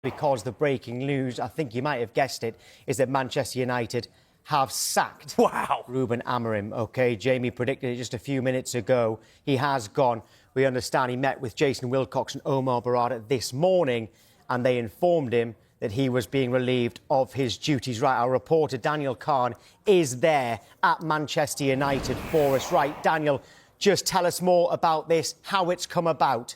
because the breaking news, I think you might have guessed it, is that Manchester United have sacked Rúben Amorim. OK, Jamie predicted it just a few minutes ago. He has gone. We understand he met with Jason Wilcox and Omar Barada this morning, and they informed him that he was being relieved of his duties. Right, our reporter Daniel Khan is there at Manchester United for us. Right, Daniel, just tell us more about this, how it's come about.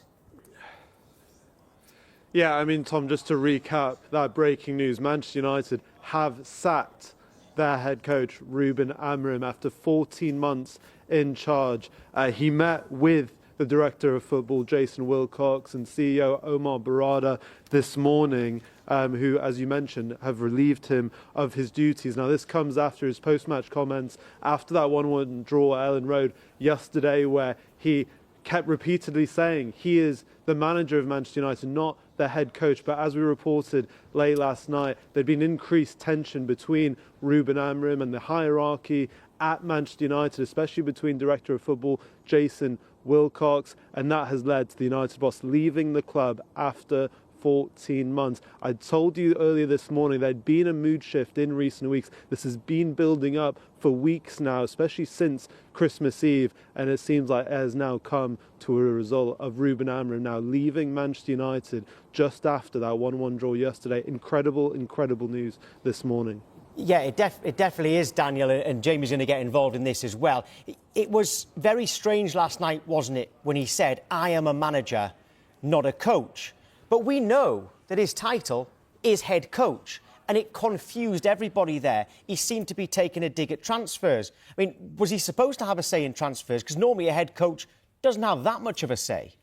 Yeah, I mean, Tom, just to recap that breaking news, Manchester United have sacked their head coach, Rúben Amorim, after 14 months in charge. He met with the director of football, Jason Wilcox, and CEO Omar Barada this morning, who, as you mentioned, have relieved him of his duties. Now, this comes after his post-match comments after that 1-1 draw at Ellen Road yesterday, where he kept repeatedly saying he is the manager of Manchester United, not the head coach. But as we reported late last night, there'd been increased tension between Rúben Amorim and the hierarchy at Manchester United, especially between director of football Jason Wilcox, and that has led to the United boss leaving the club after 14 months. I told you earlier this morning there'd been a mood shift in recent weeks. This has been building up for weeks now, especially since Christmas Eve, and it seems like it has now come to a result of Rúben Amorim now leaving Manchester United just after that 1-1 draw yesterday. Incredible news this morning. Yeah, it definitely is, Daniel, and Jamie's going to get involved in this as well. It was very strange last night, wasn't it, when he said, "I am a manager, not a coach." But we know that his title is head coach, and it confused everybody there. He seemed to be taking a dig at transfers. I mean, was he supposed to have a say in transfers? Because normally a head coach doesn't have that much of a say.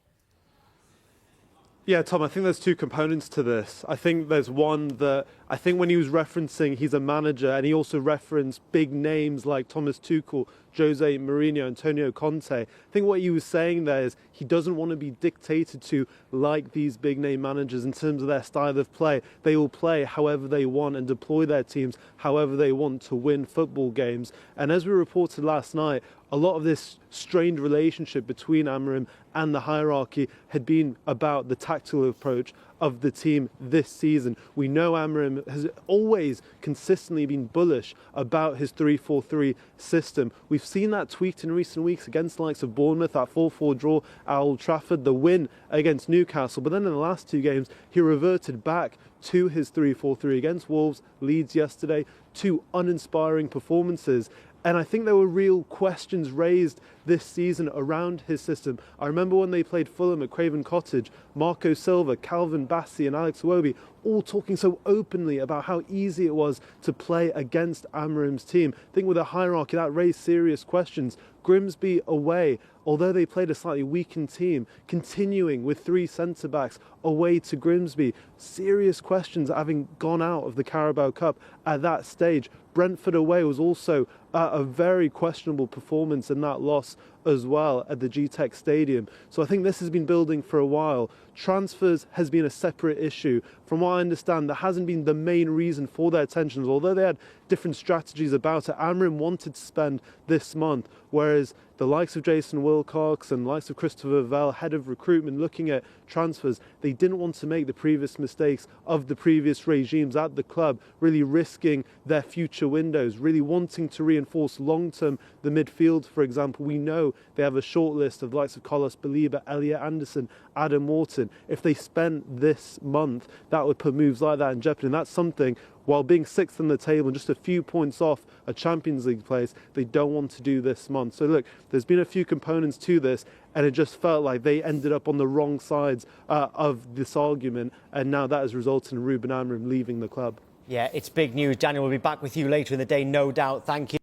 Yeah, Tom, I think there's two components to this. I think there's one that I think when he was referencing he's a manager, and he also referenced big names like Thomas Tuchel, Jose Mourinho, Antonio Conte. I think what he was saying there is he doesn't want to be dictated to like these big name managers in terms of their style of play. They will play however they want and deploy their teams however they want to win football games. And as we reported last night, a lot of this strained relationship between Amorim and the hierarchy had been about the tactical approach of the team this season. We know Amorim has always consistently been bullish about his 3-4-3 system. We've seen that tweaked in recent weeks against the likes of Bournemouth, that 4-4 draw at Old Trafford, the win against Newcastle. But then in the last two games, he reverted back to his 3-4-3 against Wolves, Leeds yesterday, two uninspiring performances. And I think there were real questions raised this season around his system. I remember when they played Fulham at Craven Cottage, Marco Silva, Calvin Bassey and Alex Iwobi all talking so openly about how easy it was to play against Amorim's team. I think with a hierarchy that raised serious questions. Grimsby away, although they played a slightly weakened team, continuing with three centre-backs away to Grimsby. Serious questions having gone out of the Carabao Cup at that stage. Brentford away was also a very questionable performance in that loss as well at the G-Tech Stadium. So I think this has been building for a while. Transfers has been a separate issue. From what I understand, that hasn't been the main reason for their tensions. Although they had different strategies about it, Amorim wanted to spend this month, whereas the likes of Jason Wilcox and the likes of Christopher Vell, head of recruitment, looking at transfers, they didn't want to make the previous mistakes of the previous regimes at the club, really risking their future windows, really wanting to reinforce long-term the midfield, for example. We know they have a short list of the likes of Carlos Baliba, Elliot Anderson, Adam Wharton. If they spent this month, that would put moves like that in jeopardy, and that's something, while being sixth in the table and just a few points off a Champions League place, they don't want to do this month. So look, there's been a few components to this, and it just felt like they ended up on the wrong sides of this argument, and now that has resulted in Rúben Amorim leaving the club. Yeah, it's big news. Daniel will be back with you later in the day, no doubt. Thank you.